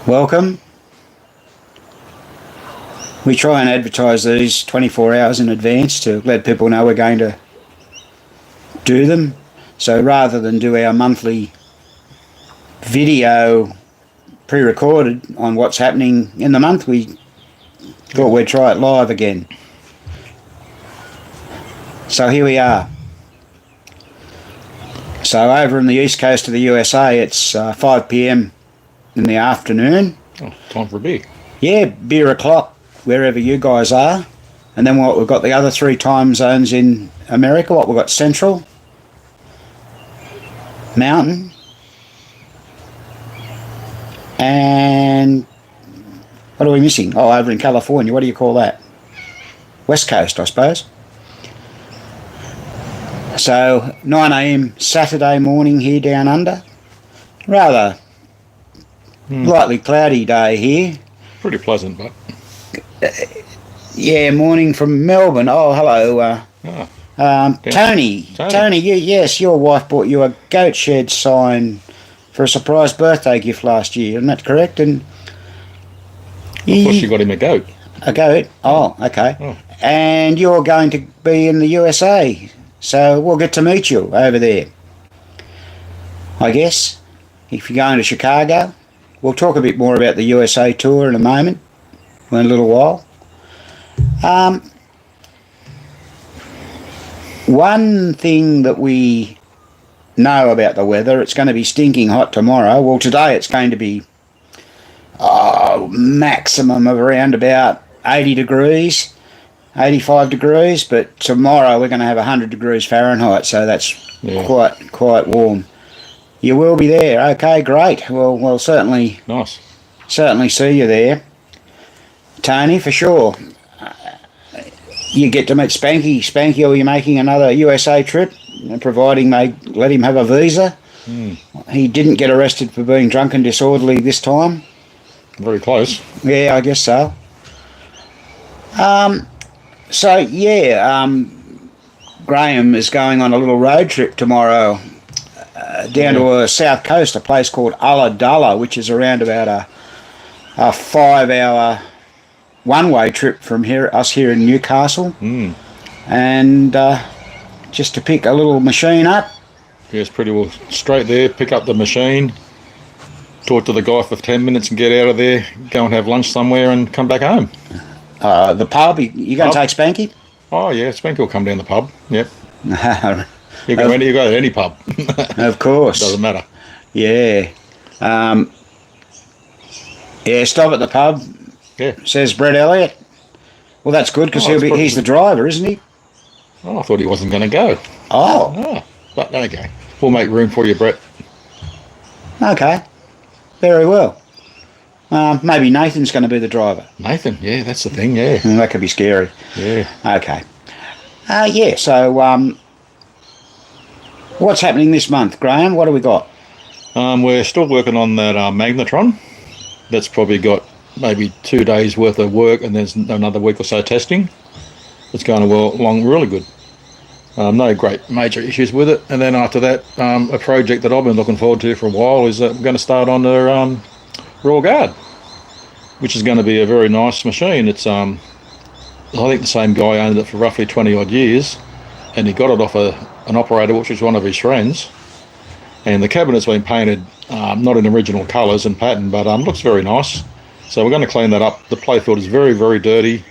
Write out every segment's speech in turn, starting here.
Welcome. We try and advertise these 24 hours in advance to let people know we're going to do them. So rather than do our monthly video pre-recorded on what's happening in the month, we thought we'd try it live again. So here we are. So over in the east coast of the USA, it's 5 p.m. in the afternoon. Oh, time for a beer. Yeah, beer o'clock wherever you guys are. And then we've got the other three time zones in America. We've got Central, Mountain, and what are we missing? Oh, over in California, what do you call that? West Coast, I suppose. So 9 a.m. Saturday morning here down under. Rather lightly cloudy day here. Pretty pleasant, but... Yeah, morning from Melbourne. Oh, hello. Tony, yes, your wife bought you a goat shed sign for a surprise birthday gift last year, isn't that correct? And I thought she got him a goat. A goat? Oh, okay. Oh. And you're going to be in the USA, so we'll get to meet you over there, I guess, if you're going to Chicago. We'll talk a bit more about the USA tour in a moment, in a little while. One thing that we know about the weather, it's going to be stinking hot tomorrow. Well, today it's going to be maximum of around about 80 degrees, 85 degrees, but tomorrow we're going to have 100 degrees Fahrenheit, so that's quite warm. You will be there. Okay, great. Well, we'll certainly see you there, Tony, for sure. You get to meet Spanky. Spanky, are you making another USA trip, providing they let him have a visa? He didn't get arrested for being drunk and disorderly this time. Very close. Yeah, I guess so. Graham is going on a little road trip tomorrow down to a south coast, a place called Ulladulla, which is around about a 5-hour one-way trip from us here in Newcastle. And just to pick a little machine up. Yes, pretty well straight there, pick up the machine, talk to the guy for 10 minutes and get out of there, go and have lunch somewhere and come back home. The pub, you going to take Spanky? Oh yeah, Spanky will come down the pub, yep. You go to any pub. Of course. Doesn't matter. Yeah. Stop at the pub. Yeah. Says Brett Elliott. Well, that's good because he's the driver, isn't he? Oh, I thought he wasn't going to go. Oh. But okay. We'll make room for you, Brett. Okay. Very well. Maybe Nathan's going to be the driver. Nathan, yeah, that's the thing, yeah. That could be scary. Yeah. Okay. So what's happening this month, Graham? What do we got? We're still working on that magnetron. That's probably got maybe 2 days worth of work and there's another week or so testing. It's going along really good. No great major issues with it. And then after that, a project that I've been looking forward to for a while is that we're going to start on the Royal Guard, which is going to be a very nice machine. It's I think the same guy owned it for roughly 20 odd years, and he got it off an operator which was one of his friends, and the cabinet's been painted not in original colours and pattern, but looks very nice. So we're going to clean that up. The playfield is very, very dirty,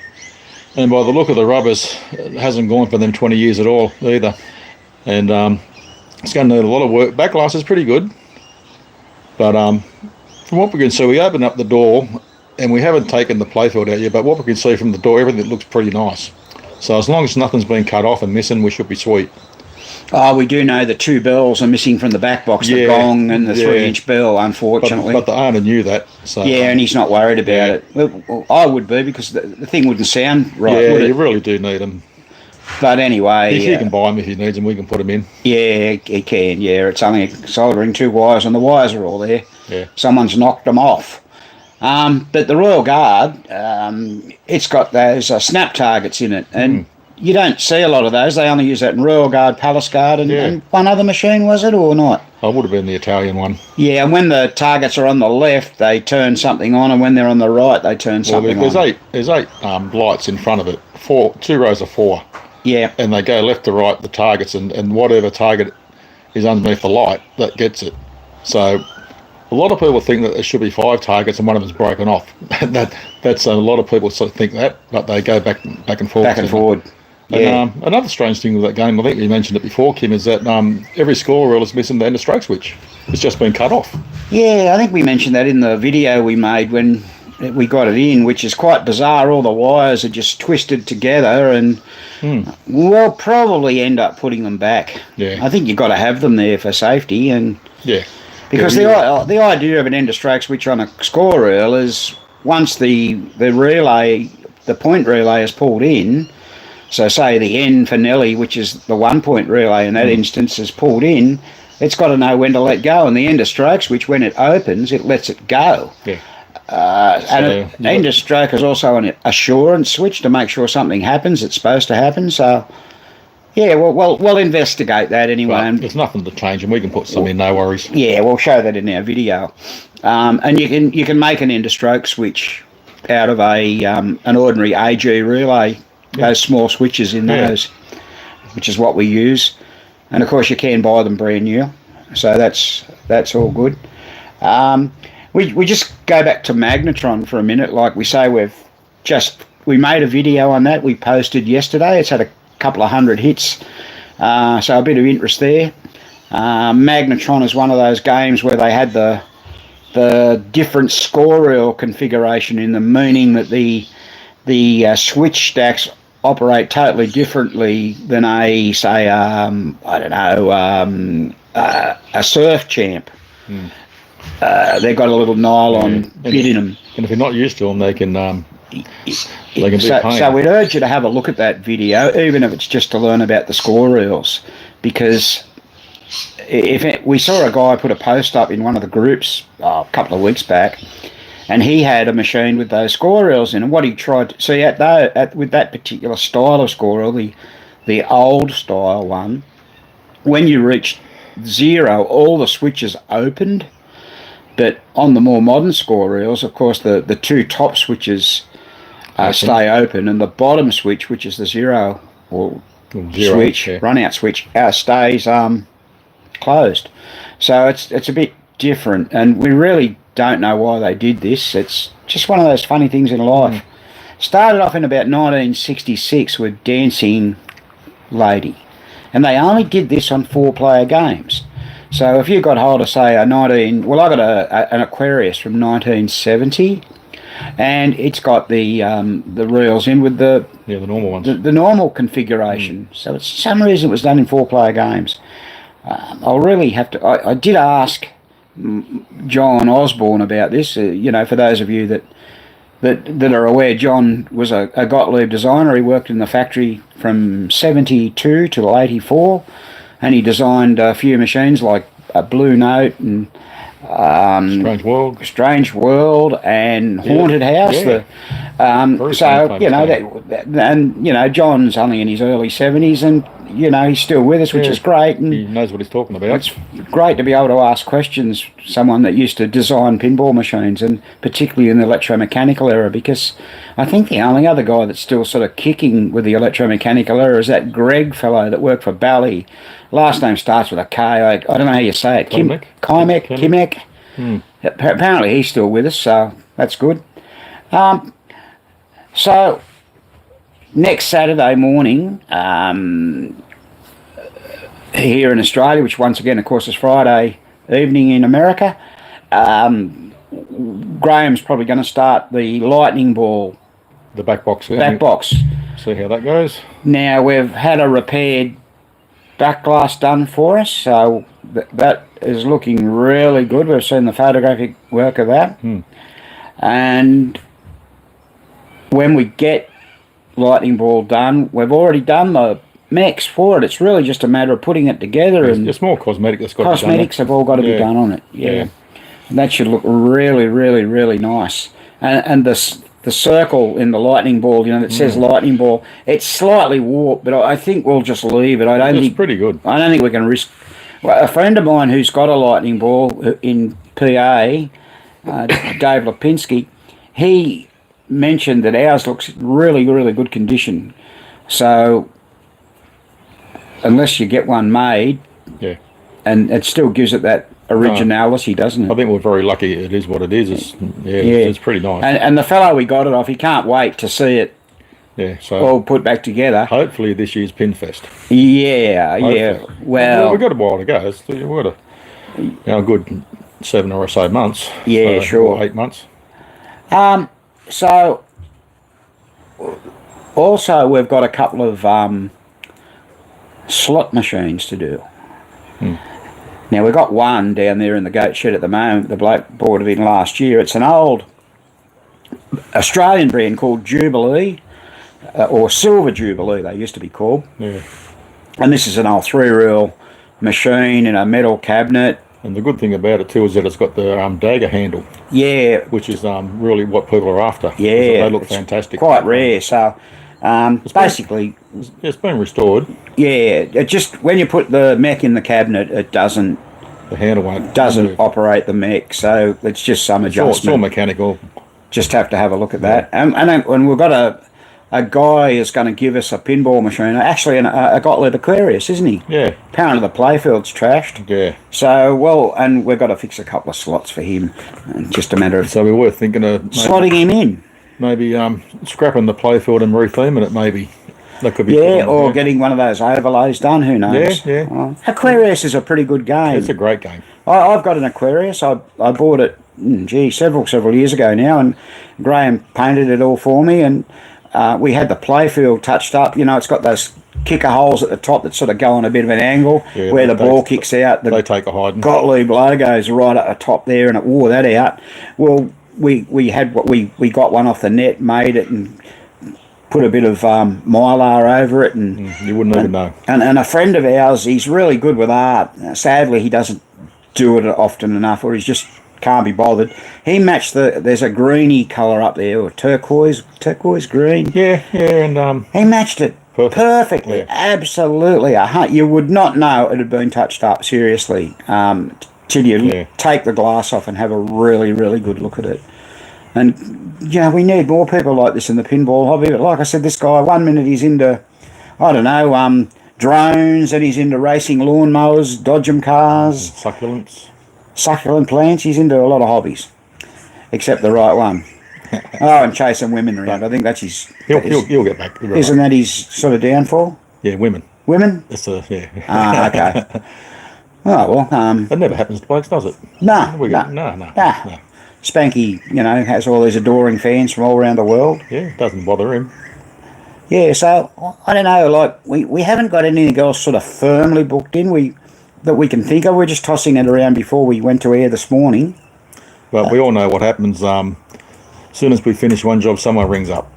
and by the look of the rubbers, it hasn't gone for them 20 years at all either, and it's going to need a lot of work. Backlash is pretty good, but from what we can see, we opened up the door and we haven't taken the playfield out yet, but what we can see from the door, everything looks pretty nice. So as long as nothing's been cut off and missing, we should be sweet. Oh, we do know the 2 bells are missing from the back box, the gong and the 3-inch bell, unfortunately. But the owner knew that. So, yeah, and he's not worried about it. Well, I would be, because the thing wouldn't sound right, would it? You really do need them. But anyway... He can buy them if he needs them, we can put them in. Yeah, he can, yeah. It's only soldering 2 wires and the wires are all there. Yeah. Someone's knocked them off. But the Royal Guard, it's got those snap targets in it, and you don't see a lot of those. They only use that in Royal Guard, Palace Guard, and one other machine, was it, or not? I would have been the Italian one. Yeah, and when the targets are on the left, they turn something on, and when they're on the right, they turn something on. There's eight lights in front of it. Two rows of four. Yeah. And they go left to right, the targets, and whatever target is underneath the light, that gets it. So a lot of people think that there should be 5 targets and one of them's broken off. That's a lot of people sort of think that, but they go back and forward. Back and forward. Yeah. And, another strange thing with that game, I think you mentioned it before, Kim, is that every score reel is missing the end of stroke switch. It's just been cut off. Yeah, I think we mentioned that in the video we made when we got it in, which is quite bizarre. All the wires are just twisted together, and we'll probably end up putting them back. Yeah. I think you've got to have them there for safety, and because the idea of an end of stroke switch on a score reel is once the relay, the point relay is pulled in. So say the N for Nelly, which is the 1-point relay in that instance, is pulled in, it's got to know when to let go. And the end of stroke switch, when it opens, it lets it go. Yeah. And an end of stroke is also an assurance switch to make sure something happens. It's supposed to happen. So, yeah, we'll investigate that anyway. Well, there's nothing to change, and we can put some in, no worries. Yeah, we'll show that in our video. And you can make an end of stroke switch out of an ordinary AG relay. Those small switches in those, which is what we use, and of course you can buy them brand new, so that's all good. We just go back to magnetron for a minute. Like we say, we made a video on that. We posted yesterday. It's had a couple of hundred hits, so a bit of interest there. Magnetron is one of those games where they had the different score reel configuration in them, meaning that the switch stacks operate totally differently than a surf champ. They've got a little nylon bit in them, and if you're not used to them, they can be pain. So we'd urge you to have a look at that video, even if it's just to learn about the score reels, because we saw a guy put a post up in one of the groups a couple of weeks back, and he had a machine with those score reels in, and what he tried to see with that particular style of score reel, the old style one, when you reached 0, all the switches opened, but on the more modern score reels, of course, the 2 top switches stay open, and the bottom switch, which is the zero switch, run out switch, stays closed. So it's a bit different, and we really don't know why they did this. It's just one of those funny things in life. Started off in about 1966 with Dancing Lady, and they only did this on 4-player games. So if you got hold of, say, I got an Aquarius from 1970, and it's got the reels in with the normal ones, the normal configuration. So it's some reason it was done in 4-player games. I'll really have to. I did ask John Osborne about this. For those of you that are aware, John was a Gottlieb designer. He worked in the factory from 72 till 84, and he designed a few machines like a Blue Note and Strange World and Haunted House. John's only in his early 70s, and he's still with us, which is great. And he knows what he's talking about. It's great to be able to ask questions, someone that used to design pinball machines, and particularly in the electromechanical era, because I think the only other guy that's still sort of kicking with the electromechanical era is that Greg fellow that worked for Bally. Last name starts with a K. I don't know how you say it. Kimek. Apparently he's still with us, so that's good. So next Saturday morning, here in Australia, which once again, of course, is Friday evening in America, Graham's probably going to start the lightning ball. The back box. See how that goes. Now, we've had a repaired back glass done for us, so that is looking really good. We've seen the photographic work of that. And when we get lightning ball done, we've already done the mechs for it. It's really just a matter of putting it together. It's more cosmetic that's got to be done. Cosmetics have all got to be done on it. Yeah. And that should look really, really, really nice. And the circle in the lightning ball, that says lightning ball, it's slightly warped, but I think we'll just leave it. It's pretty good. I don't think we can risk. Well, a friend of mine who's got a lightning ball in PA, Dave Lipinski, he mentioned that ours looks really, really good condition. So unless you get one made, yeah, and it still gives it that originality, doesn't it? I think we're very lucky. It is what it is. It's pretty nice. And the fellow we got it off, he can't wait to see it. Yeah, so all put back together. Hopefully this year's Pinfest. Yeah, hopefully. Yeah. Well, we've got a while to go. We've got a good 7 or so months. Yeah, sure. 8 months. So also we've got a couple of slot machines to do. Now we've got one down there in the goat shed at the moment. The bloke bought it in last year. It's an old Australian brand called Jubilee, or Silver Jubilee they used to be called. Yeah. And this is an old 3-reel machine in a metal cabinet. And the good thing about it too is that it's got the dagger handle. Yeah. Which is really what people are after. Yeah. They look fantastic. Quite rare. So basically... It's been restored. Yeah. It just, when you put the mech in the cabinet, it doesn't... The handle doesn't operate the mech, so it's just some adjustment. It's all mechanical. Just have to have a look at that. And we've got a guy is going to give us a pinball machine. Actually, a Gottlieb Aquarius, isn't he? Yeah. Apparently the playfield's trashed. Yeah. So, and we've got to fix a couple of slots for him. Just a matter of... So we're worth thinking of... slotting him in. Maybe scrapping the playfield and retheming it, maybe. That could be... Yeah, or getting one of those overlays done, who knows? Yeah. Aquarius is a pretty good game. It's a great game. I've got an Aquarius. I bought it, several years ago now, and Graham painted it all for me, and we had the playfield touched up. It's got those kicker holes at the top that sort of go on a bit of an angle where the ball kicks out. They take a hiding. Gottlieb logo's right at the top there, and it wore that out. Well, we had we got one off the net, made it, and put a bit of mylar over it, and you wouldn't even know. And a friend of ours, he's really good with art. Sadly, he doesn't do it often enough, or he's just can't be bothered. He matched there's a greeny colour up there, or turquoise green. Yeah, and he matched it perfectly. Absolutely. You would not know it had been touched up, seriously, till you take the glass off and have a really, really good look at it. And, we need more people like this in the pinball hobby. But like I said, this guy, 1 minute he's into, drones, and he's into racing lawnmowers, dodgem cars. Succulent plants. He's into a lot of hobbies, except the right one. And chasing women around. I think that's his... He'll get back. Isn't that his sort of downfall? Yeah, women. Women? That's okay. Oh, well... That never happens to blokes, does it? No. No. Spanky, has all these adoring fans from all around the world. Yeah, it doesn't bother him. Yeah, so, I don't know, we haven't got anything else sort of firmly booked in that we can think of. We're just tossing it around before we went to air this morning. But we all know what happens. As soon as we finish one job, someone rings up.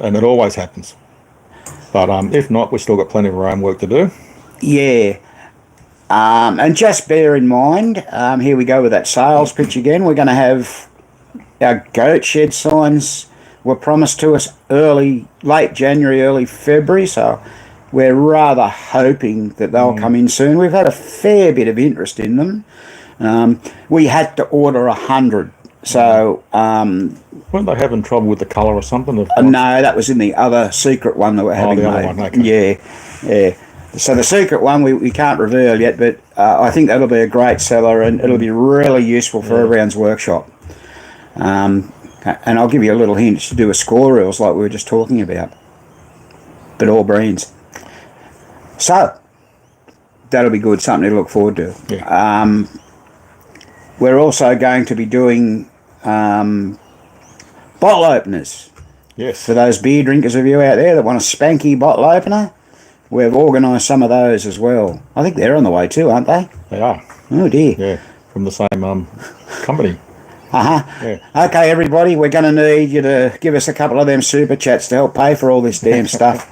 And it always happens. But if not, we've still got plenty of our own work to do. Yeah. And just bear in mind, here we go with that sales pitch again. We're going to have our goat shed signs were promised to us late January, early February. So we're rather hoping that they'll come in soon. We've had a fair bit of interest in them. We had to order 100. So... weren't they having trouble with the colour or something? No, that was in the other secret one that we're having the made. other one, okay. Yeah. So the secret one we can't reveal yet, but I think that'll be a great seller, and it'll be really useful for everyone's workshop. And I'll give you a little hint to do with score reels like we were just talking about, but all brands. So that'll be good, something to look forward to. Yeah. We're also going to be doing bottle openers. Yes. For those beer drinkers of you out there that want a spanky bottle opener, we've organised some of those as well. I think they're on the way too, aren't they? They are. Oh dear. Yeah, from the same company. Yeah. Okay, everybody, we're going to need you to give us a couple of them super chats to help pay for all this damn stuff.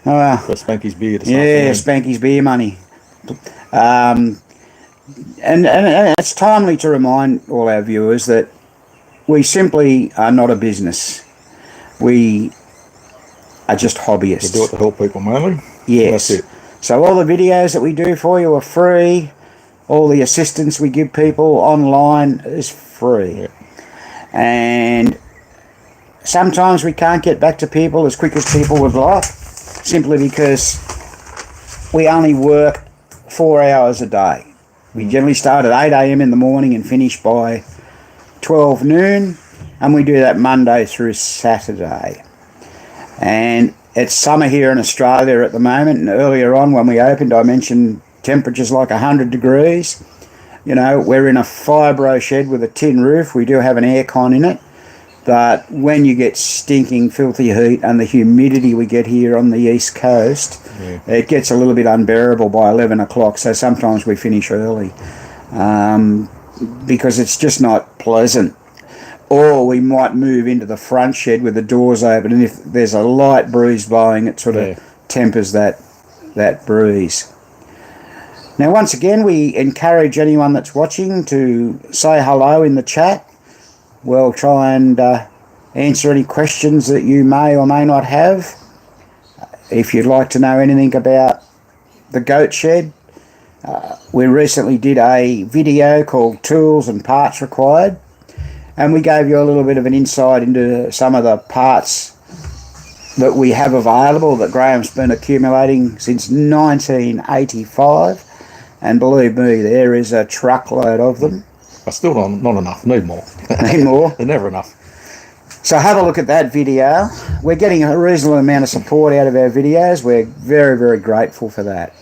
For Spanky's beer. Spanky's beer money. And it's timely to remind all our viewers that we simply are not a business. We are just hobbyists. We do it to help people mainly. Yes. That's it. So all the videos that we do for you are free. All the assistance we give people online is free. Yeah. And sometimes we can't get back to people as quick as people would like, simply because we only work 4 hours a day. We generally start at 8 a.m. in the morning and finish by 12 noon, and we do that Monday through Saturday. And it's summer here in Australia at the moment, and earlier on when we opened I mentioned temperatures like 100 degrees. You know, we're in a fibro shed with a tin roof. We do have an aircon in it, but when you get stinking filthy heat and the humidity we get here on the east coast, it gets a little bit unbearable by 11 o'clock, so sometimes we finish early because it's just not pleasant. Or we might move into the front shed with the doors open, and if there's a light breeze blowing, it sort of tempers that breeze. Now, once again, we encourage anyone that's watching to say hello in the chat. We'll try and answer any questions that you may or may not have. If you'd like to know anything about the goat shed, we recently did a video called Tools and Parts Required, and we gave you a little bit of an insight into some of the parts that we have available that Graham's been accumulating since 1985, and believe me, there is a truckload of them. But still not enough, need more. Need more? They're never enough. So have a look at that video. We're getting a reasonable amount of support out of our videos. We're very, very grateful for that.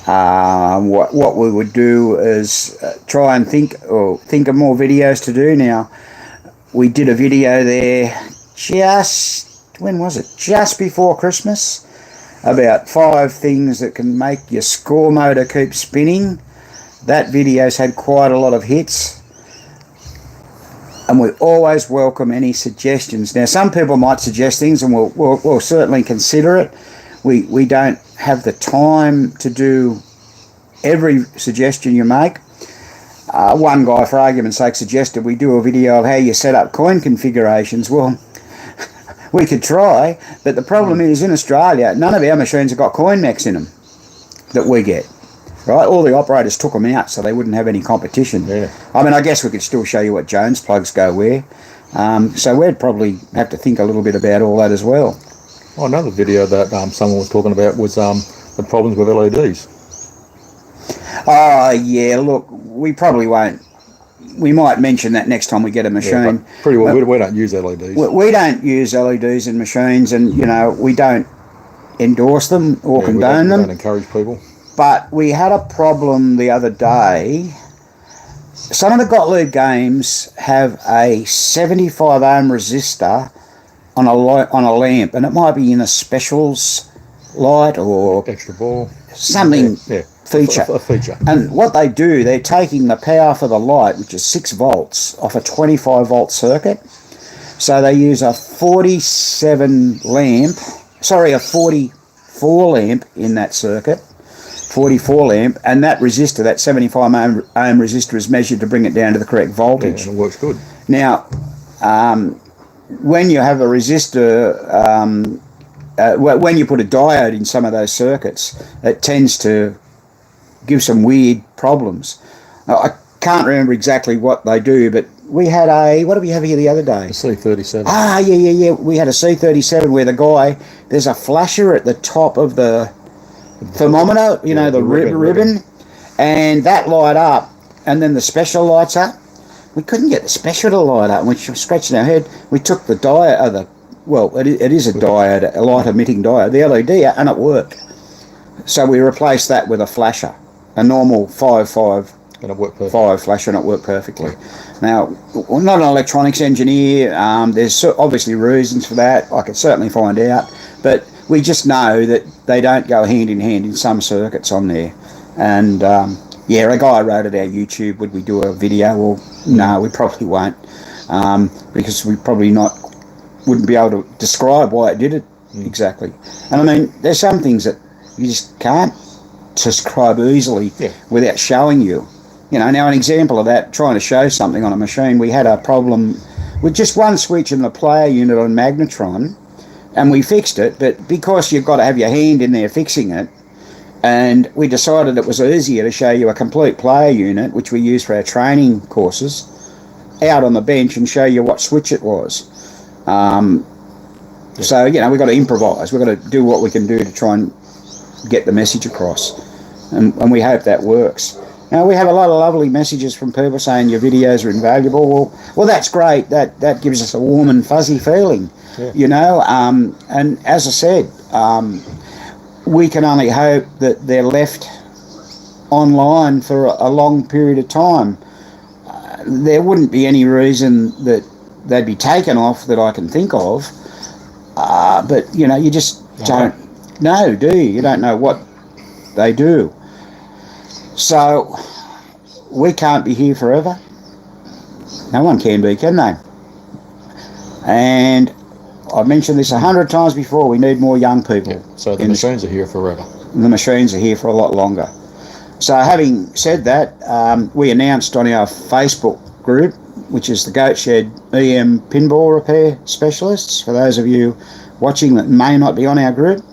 What we would do is try and think of more videos to do. Now, we did a video there when was it? Just before Christmas, about 5 things that can make your score motor keep spinning. That video's had quite a lot of hits, and we always welcome any suggestions. Now, some people might suggest things, and we'll certainly consider it. We don't have the time to do every suggestion you make. One guy, for argument's sake, suggested we do a video of how you set up coin configurations. Well, we could try, but the problem is in Australia, none of our machines have got coin mechs in them that we get. Right, all the operators took them out so they wouldn't have any competition. Yeah. I mean, I guess we could still show you what Jones plugs go where. So we'd probably have to think a little bit about all that as well. Oh, another video that someone was talking about was the problems with LEDs. Oh, yeah, look, we probably won't. We might mention that next time we get a machine. Yeah, pretty well, we don't use LEDs. We don't use LEDs in machines, and, you know, we don't endorse them or condone them. We don't encourage people. But we had a problem the other day. Some of the Gottlieb games have a 75 ohm resistor on a lamp, and it might be in a specials light or extra ball, something feature. A feature. And what they do, they're taking the power for the light, which is 6 volts, off a 25 volt circuit. So they use a 44 lamp in that circuit. 44 lamp, and that resistor, that 75 ohm resistor, is measured to bring it down to the correct voltage. Yeah, and it works good. Now, when you have a resistor, when you put a diode in some of those circuits, it tends to give some weird problems. Now, I can't remember exactly what they do, but we had what did we have here the other day? A C37. Ah, yeah. We had a C37 where there's a flasher at the top of the thermometer, the ribbon, and that light up, and then the special lights up. We couldn't get the special to light up, and we were scratching our head. We took the diode, it is a diode, a light emitting diode, the LED, and it worked. So we replaced that with a flasher, a normal 5 and it worked perfectly. 5 flasher, and it worked perfectly. Now, we're not an electronics engineer. There's obviously reasons for that. I could certainly find out, but we just know that they don't go hand in hand in some circuits on there. And a guy wrote at our YouTube, would we do a video? Well, no, we probably won't, because we probably wouldn't be able to describe why it did it exactly. And I mean, there's some things that you just can't describe easily without showing you. Now an example of that, trying to show something on a machine, we had a problem with just one switch in the player unit on magnetron, and we fixed it. But because you've got to have your hand in there fixing it, and we decided it was easier to show you a complete player unit, which we use for our training courses, out on the bench and show you what switch it was. So, you know, we've got to improvise. We've got to do what we can do to try and get the message across. And we hope that works. Now, we have a lot of lovely messages from people saying your videos are invaluable. Well, that's great. That gives us a warm and fuzzy feeling, you know. And as I said, we can only hope that they're left online for a long period of time. There wouldn't be any reason that they'd be taken off that I can think of. But, you know, you just don't know, do you? You don't know what they do. So we can't be here forever. No one can be, can they? And I've mentioned this 100 times before, we need more young people. Yeah, so the machines are here forever. The machines are here for a lot longer. So having said that, we announced on our Facebook group, which is the Goat Shed EM Pinball Repair Specialists, for those of you watching that may not be on our group,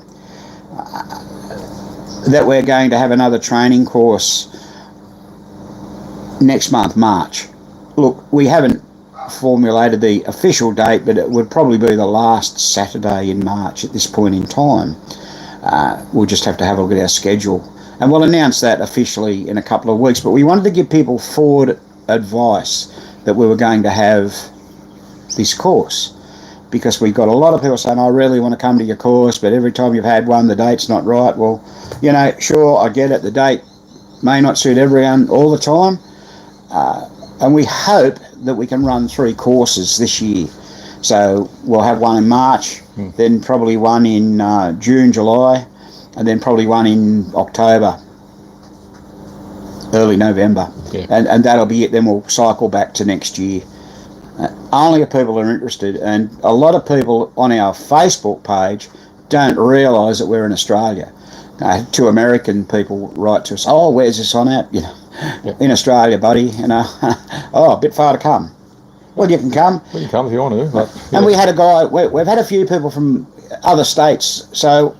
that we're going to have another training course next month, March. Look, we haven't formulated the official date, but it would probably be the last Saturday in March at this point in time. We'll just have to have a look at our schedule, and we'll announce that officially in a couple of weeks. But we wanted to give people forward advice that we were going to have this course, because we got a lot of people saying, I really want to come to your course, but every time you've had one, the date's not right. Well, you know, sure, I get it. The date may not suit everyone all the time. And we hope that we can run 3 courses this year. So we'll have one in March, then probably one in June, July, and then probably one in October, early November. Yeah. And that'll be it. Then we'll cycle back to next year. Only if people are interested, and a lot of people on our Facebook page don't realise that we're in Australia. 2 American people write to us, oh, where's this on at? You know, in Australia, buddy. You know, oh, a bit far to come. Well, you can come. Well, you can come if you want to. But, yeah. And we had a guy, we've had a few people from other states. So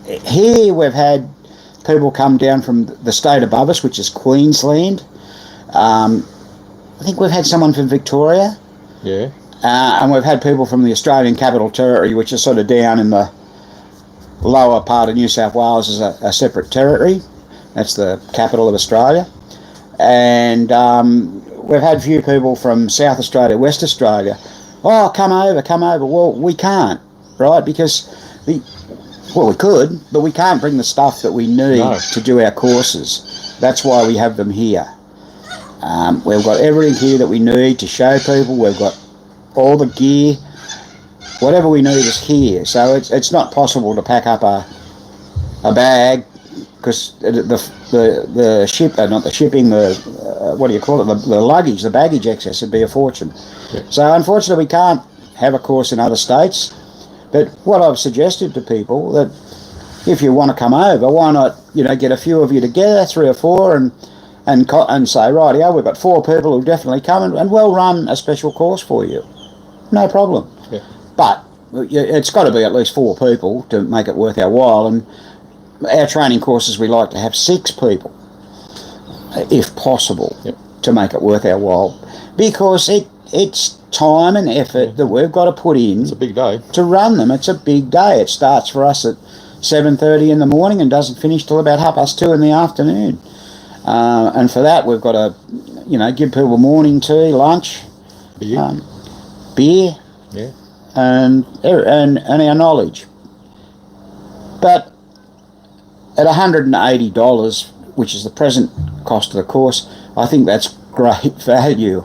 here we've had people come down from the state above us, which is Queensland. I think we've had someone from Victoria. Yeah. And we've had people from the Australian Capital Territory, which is sort of down in the lower part of New South Wales, as a separate territory. That's the capital of Australia. And we've had a few people from South Australia, West Australia. Oh, come over. Well, we can't, right? Because we could, but we can't bring the stuff that we need to do our courses. That's why we have them here. We've got everything here that we need to show people. We've got all the gear. Whatever we need is here. So it's not possible to pack up a bag, because the ship, not the shipping, what do you call it, the luggage, the baggage excess would be a fortune. Yeah. So unfortunately we can't have a course in other states. But what I've suggested to people, that if you want to come over, why not, you know, get a few of you together, 3 or 4, and say, right, yeah, we've got 4 people who'll definitely come, and we'll run a special course for you. No problem. Yeah. But it's got to be at least 4 people to make it worth our while. And our training courses, we like to have 6 people, if possible, to make it worth our while, because it's time and effort that we've got to put in. It's a big day to run them. It's a big day. It starts for us at 7:30 in the morning and doesn't finish till about 2:30 in the afternoon. And for that, we've got to, you know, give people morning tea, lunch, beer, and our knowledge. But at $180, which is the present cost of the course, I think that's great value,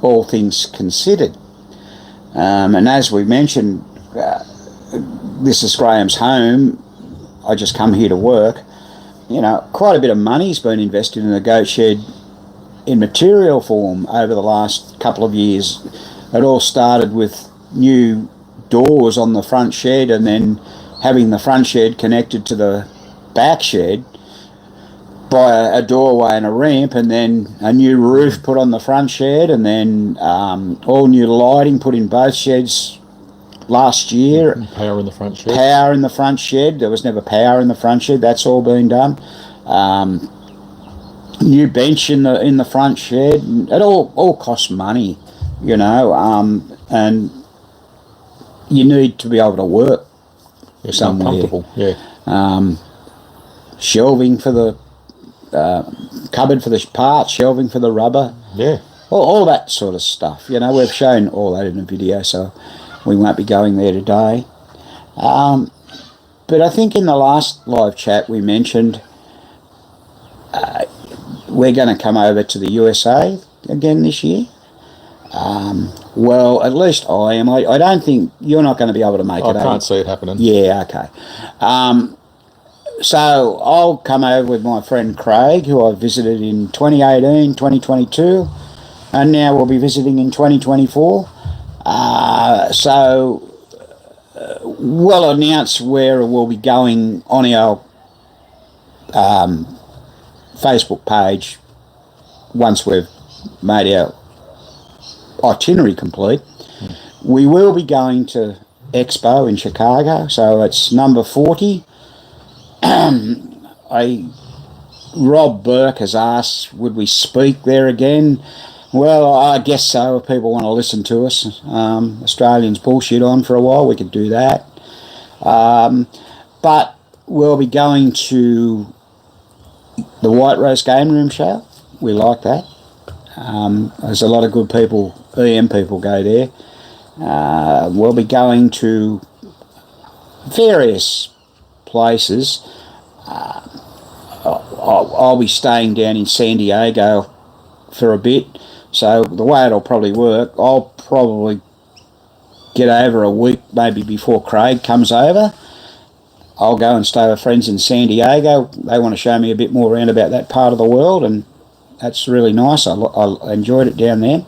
all things considered. And as we mentioned, this is Graham's home. I just come here to work. You know, quite a bit of money's been invested in the Goat Shed in material form over the last couple of years. It all started with new doors on the front shed, and then having the front shed connected to the back shed. by a doorway and a ramp, and then a new roof put on the front shed, and then all new lighting put in both sheds last year. Power in the front shed. Power in the front shed. There was never power in the front shed. That's all been done. New bench in the front shed. It all costs money, you know, and you need to be able to work somewhere. Comfortable, yeah. Shelving for the cupboard for the parts, shelving for the rubber. Yeah. All that sort of stuff. You know, we've shown all that in the video, so we won't be going there today. But I think in the last live chat we mentioned we're going to come over to the USA again this year. Well, at least I am. I don't think you're not going to be able to make it. I can't see it happening. Yeah, okay. So I'll come over with my friend Craig, who I visited in 2018, 2022, and now we'll be visiting in 2024. So we'll announce where we'll be going on our Facebook page once we've made our itinerary complete. We will be going to Expo in Chicago, so it's number 40. Rob Burke has asked, would we speak there again? Well, I guess so. If people want to listen to us, Australians bullshit on for a while, we could do that. But we'll be going to the White Rose Game Room show. We like that. There's a lot of good people, EM people go there. We'll be going to various places. I'll be staying down in San Diego for a bit, so the way it'll probably work, I'll probably get over a week maybe before Craig comes over. I'll go and stay with friends in San Diego. They want to show me a bit more around about that part of the world, and that's really nice. I enjoyed it down there.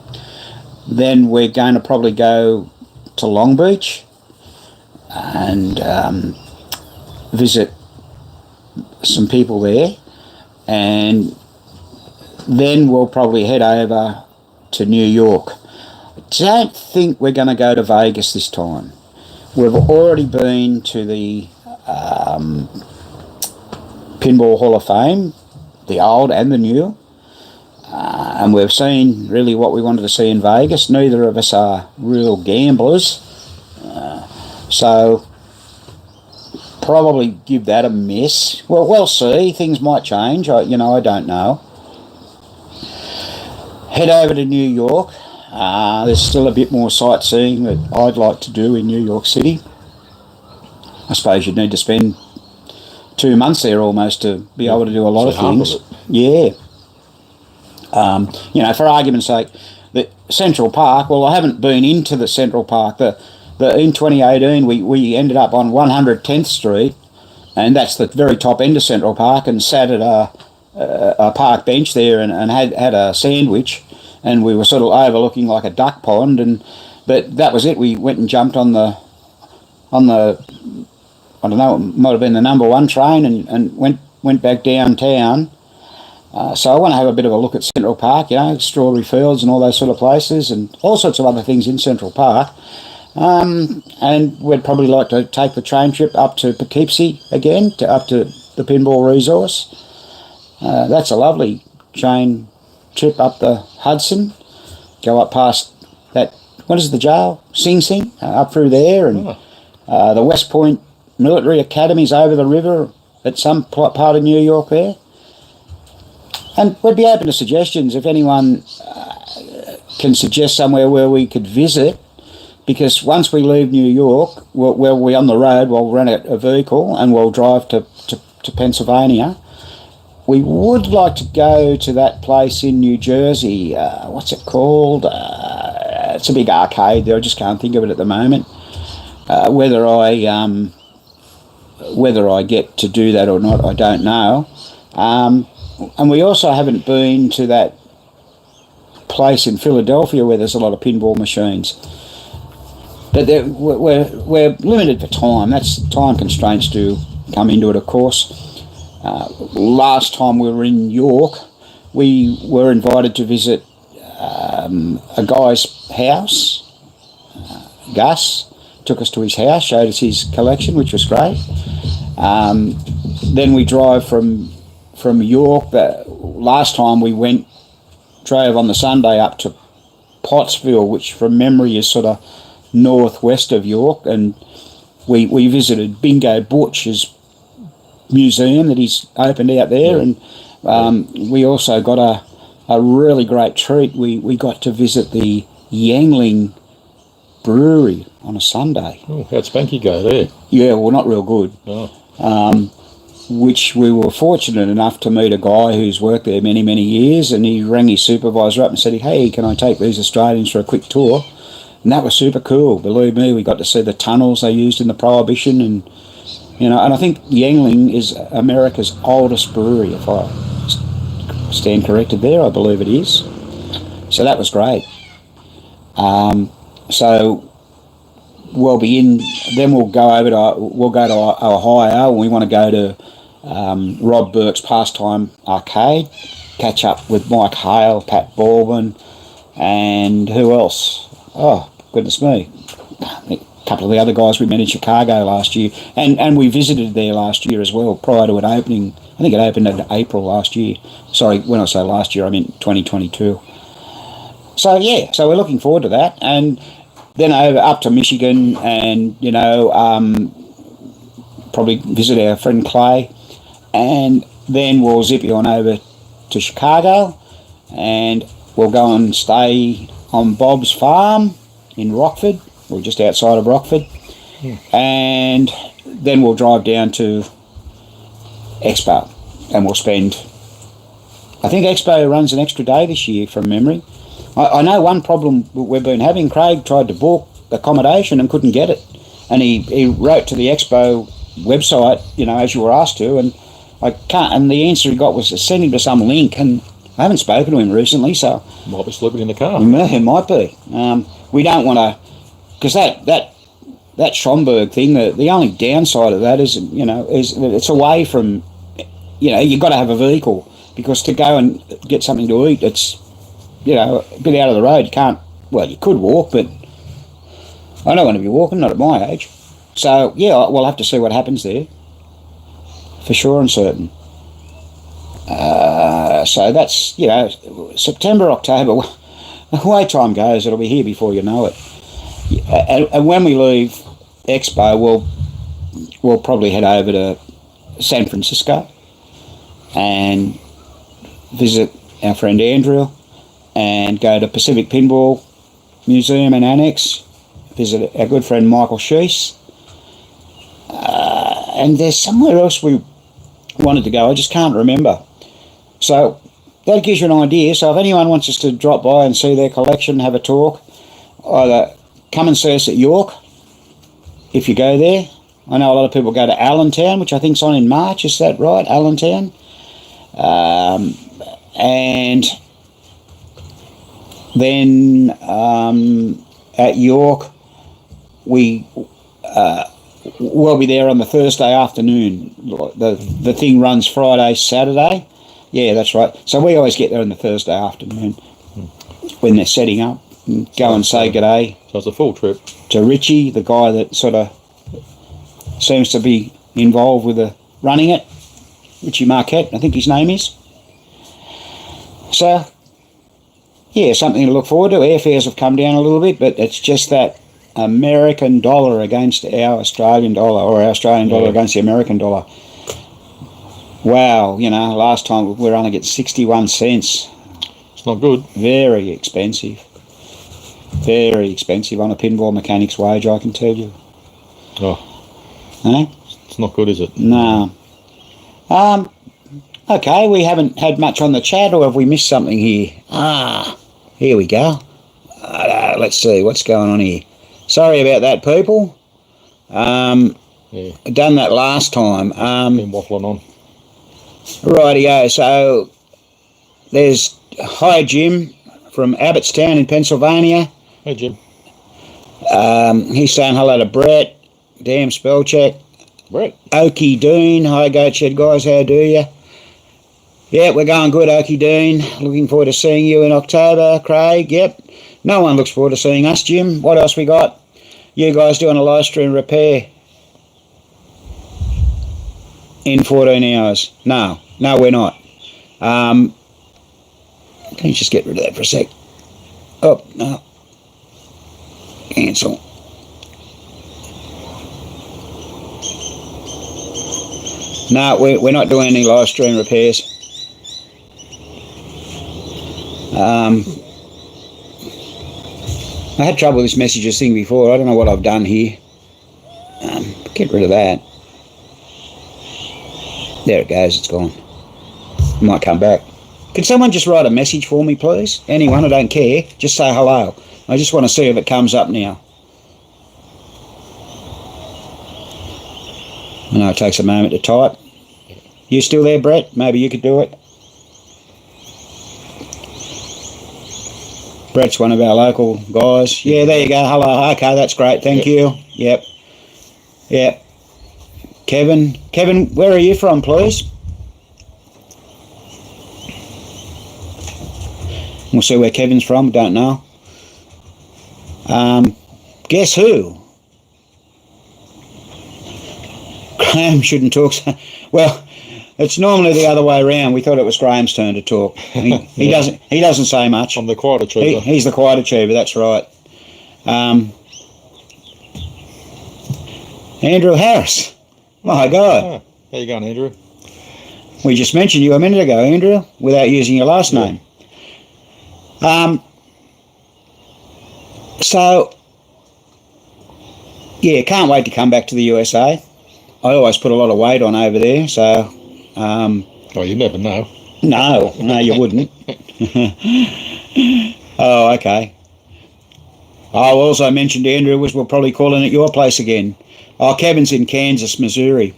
Then we're going to probably go to Long Beach and visit some people there, and then we'll probably head over to New York. I don't think we're going to go to Vegas this time. We've already been to the Pinball Hall of Fame, the old and the new, and we've seen really what we wanted to see in Vegas. Neither of us are real gamblers, so probably give that a miss. Well, we'll see. Things might change. I don't know. Head over to New York. There's still a bit more sightseeing that I'd like to do in New York City. I suppose you'd need to spend 2 months there almost to be able to do a lot of things. Yeah. For argument's sake, the Central Park, well, I haven't been into the Central Park. In 2018, we ended up on 110th Street, and that's the very top end of Central Park, and sat at a park bench there and had a sandwich, and we were sort of overlooking like a duck pond, but that was it. We went and jumped on the I don't know, it might have been the number 1 train and went back downtown. So I want to have a bit of a look at Central Park, Strawberry Fields and all those sort of places, and all sorts of other things in Central Park. And we'd probably like to take the train trip up to Poughkeepsie again, up to the Pinball Resource. That's a lovely train trip up the Hudson. Go up past that, what is the jail? Sing Sing, up through there, and the West Point Military Academy's over the river at some part of New York there. And we'd be open to suggestions if anyone can suggest somewhere where we could visit, because once we leave New York, we'll be on the road, we'll rent a vehicle and we'll drive to Pennsylvania. We would like to go to that place in New Jersey. What's it called? It's a big arcade there. I just can't think of it at the moment. Whether I get to do that or not, I don't know. And we also haven't been to that place in Philadelphia where there's a lot of pinball machines. But we're limited for time. That's time constraints do come into it, of course. Last time we were in York, we were invited to visit a guy's house. Gus took us to his house, showed us his collection, which was great. Then we drive from York. Last time we drove on the Sunday up to Pottsville, which from memory is sort of northwest of York, and we visited Bingo Butch's museum that he's opened out there, and we also got a really great treat. We got to visit the Yangling brewery on a Sunday. Oh, how'd Spanky go there? Yeah, well, not real good. Oh. Which we were fortunate enough to meet a guy who's worked there many, many years, and he rang his supervisor up and said, hey, can I take these Australians for a quick tour? And that was super cool. Believe me, we got to see the tunnels they used in the Prohibition, and and I think Yangling is America's oldest brewery, if I stand corrected there. I believe it is. So that was great. So we'll be in. Then we'll go to Ohio, and we want to go to Rob Burke's Pastime Arcade, catch up with Mike Hale, Pat Baldwin, and who else? Oh, goodness me. A couple of the other guys we met in Chicago last year. And we visited there last year as well, prior to it opening. I think it opened in April last year. Sorry, when I say last year, I meant 2022. So, yeah, so we're looking forward to that. And then over up to Michigan and, probably visit our friend Clay. And then we'll zip you on over to Chicago, and we'll go and stay on Bob's farm in Rockford, or just outside of Rockford. Yeah. And then we'll drive down to Expo, and we'll spend... I think Expo runs an extra day this year from memory. I know one problem we've been having. Craig tried to book accommodation and couldn't get it, and he wrote to the Expo website, as you were asked to, and I can't. And the answer he got was to send him to some link, and I haven't spoken to him recently, so might be sleeping in the car. It might be. We don't want to, because that Schomburg thing. The only downside of that is is that it's away from. You've got to have a vehicle, because to go and get something to eat, it's a bit out of the road. You can't. Well, you could walk, but I don't want to be walking. Not at my age. So yeah, we'll have to see what happens there. For sure and certain. So that's, September, October, the way time goes, it'll be here before you know it. And when we leave Expo, we'll probably head over to San Francisco and visit our friend Andrew, and go to Pacific Pinball Museum and Annex, visit our good friend Michael Sheese. And there's somewhere else we wanted to go, I just can't remember. So that gives you an idea. So if anyone wants us to drop by and see their collection, have a talk, either come and see us at York, if you go there. I know a lot of people go to Allentown, which I think's on in March, is that right, Allentown? And then at York, we'll be there on the Thursday afternoon. The thing runs Friday, Saturday. Yeah, that's right. So we always get there on the Thursday afternoon when they're setting up, and go and say g'day. So it's a full trip. To Richie, the guy that sort of seems to be involved with the running it. Richie Marquette, I think his name is. So, yeah, something to look forward to. Airfares have come down a little bit, but it's just that American dollar against our Australian dollar, or our Australian dollar against the American dollar. Wow, last time we were only getting 61 cents. It's not good. Very expensive. Very expensive on a pinball mechanic's wage, I can tell you. Oh. Eh? It's not good, is it? No. Okay, we haven't had much on the chat, or have we missed something here? Here we go. Let's see, what's going on here? Sorry about that, people. I done that last time. Been waffling on. Rightio, so there's hi Jim from Abbottstown in Pennsylvania. Hey Jim. He's saying hello to Brett, damn spell check, Brett. Oaky Dean. Hi, Goat Shed guys. How do you? Yeah, we're going good, Oaky Dean. Looking forward to seeing you in October, Craig. Yep. No one looks forward to seeing us, Jim. What else we got? You guys doing a live stream repair in 14 hours? No, we're not. Can you just get rid of that for a sec? Oh, no. Cancel. No, we're not doing any live stream repairs. I had trouble with this messages thing before. I don't know what I've done here. Get rid of that. There it goes. It's gone. It might come back. Can someone just write a message for me, please? Anyone, I don't care. Just say hello. I just want to see if it comes up now. I know it takes a moment to type. You still there, Brett? Maybe you could do it. Brett's one of our local guys. Yeah, there you go. Hello. Okay, that's great. Thank you. Yep. Kevin, where are you from, please? We'll see where Kevin's from. Don't know. Guess who? Graham shouldn't talk. Well, it's normally the other way around. We thought it was Graham's turn to talk. He doesn't. He doesn't say much. I'm the quiet achiever. He's the quiet achiever. That's right. Andrew Harris. My God. Oh, how you going, Andrew? We just mentioned you a minute ago, Andrew, without using your last name. So, yeah, can't wait to come back to the USA. I always put a lot of weight on over there, so... Oh, you never know. No, you wouldn't. Oh, okay. I also mentioned, Andrew, we're probably calling at your place again. Oh, Kevin's in Kansas, Missouri.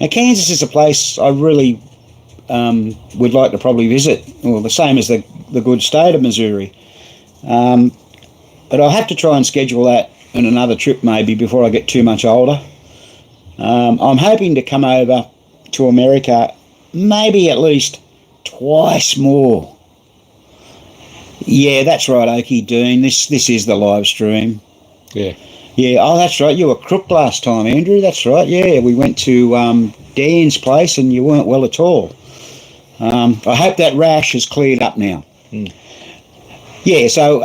Now, Kansas is a place I really would like to probably visit. Well, the same as the good state of Missouri. But I'll have to try and schedule that in another trip maybe before I get too much older. I'm hoping to come over to America maybe at least twice more. Yeah, that's right, Oaky Dean. This is the live stream. Yeah. Yeah, oh, that's right. You were crook last time, Andrew. That's right. Yeah, we went to Dan's place and you weren't well at all. I hope that rash has cleared up now. Yeah, so,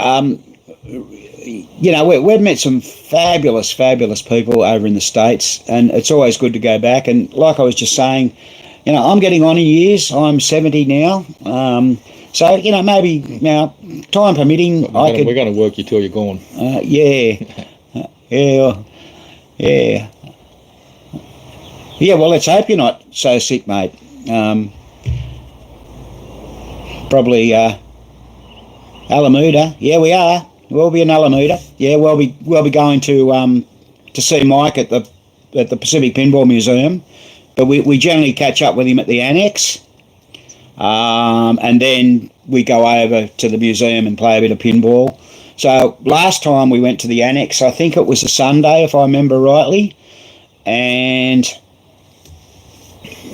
you know, we've met some fabulous people over in the States, and it's always good to go back. And like I was just saying, you know, I'm getting on in years. I'm 70 now. So, you know, maybe now, time permitting, we're going to work you till you're gone. Yeah. Yeah, well, let's hope you're not so sick, mate. Probably Alameda. Yeah, we are. We'll be in Alameda. Yeah, we'll be going to see Mike at the Pacific Pinball Museum, but we generally catch up with him at the Annex, and then we go over to the museum and play a bit of pinball. So last time we went to the Annex, I think it was a Sunday, if I remember rightly, and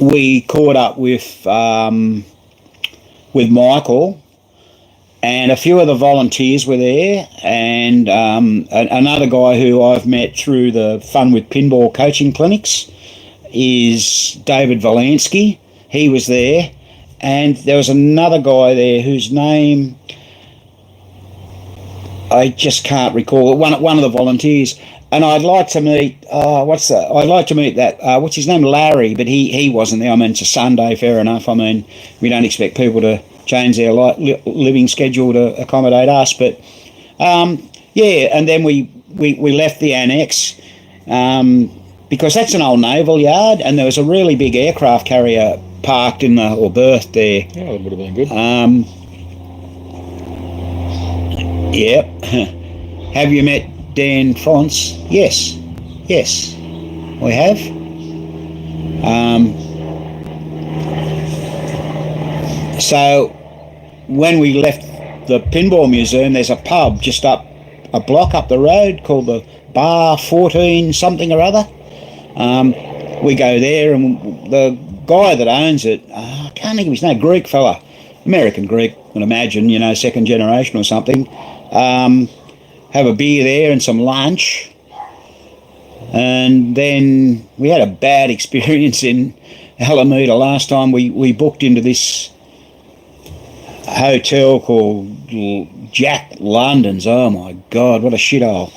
we caught up with Michael, and a few of the volunteers were there, and another guy who I've met through the Fun with Pinball coaching clinics is David Valansky. He was there, and there was another guy there whose name I just can't recall. One of the volunteers, and I'd like to meet. I'd like to meet that. What's his name? Larry, but he wasn't there. I mean, it's a Sunday, fair enough. I mean, we don't expect people to change their living schedule to accommodate us. But yeah, and then we left the Annex because that's an old naval yard, and there was a really big aircraft carrier parked or berthed there. Yeah, that would have been good. Yep. Have you met Dan Fonce? Yes, we have. So when we left the Pinball Museum, there's a pub just up a block up the road called the Bar 14 something or other. we go there, and the guy that owns it, I can't think of his name, Greek fella, American Greek, I would imagine, you know, second generation or something. Have a beer there and some lunch. And then we had a bad experience in Alameda last time. We booked into this hotel called Jack London's. Oh my God, what a shithole.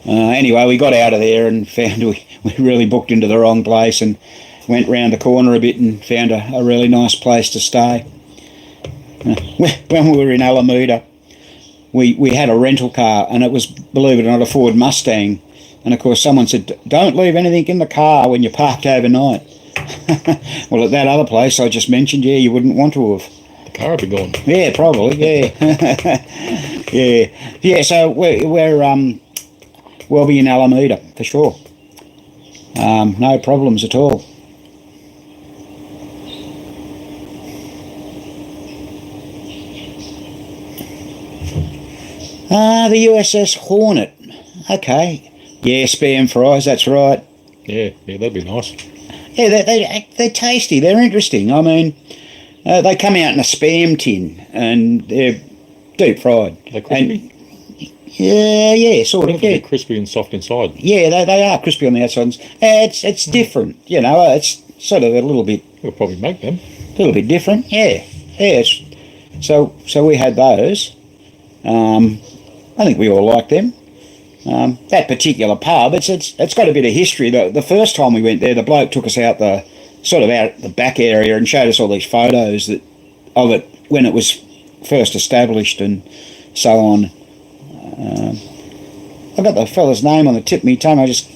Anyway, we got out of there and found we really booked into the wrong place, and went round the corner a bit and found a really nice place to stay. When we were in Alameda, we had a rental car, and it was, believe it or not, a Ford Mustang. And of course someone said, don't leave anything in the car when you're parked overnight. Well, at that other place I just mentioned, yeah, you wouldn't want to have. The car would be gone. Yeah, probably, yeah. Yeah, so we'll be in Alameda for sure. No problems at all. The USS Hornet. Okay. Yeah, spam fries, that's right. Yeah, that'd be nice. Yeah, they're tasty. They're interesting. I mean, they come out in a spam tin, and they're deep fried. They're crispy? Yeah, sort of. Yeah, crispy and soft inside. Yeah, they are crispy on the outside. It's different, you know. It's sort of a little bit. We'll probably make them. A little bit different. Yeah. So we had those. I think we all liked them. That particular pub, it's got a bit of history. The first time we went there, the bloke took us out the back area and showed us all these photos of it when it was first established and so on. I've got the fella's name on the tip of my tongue, I just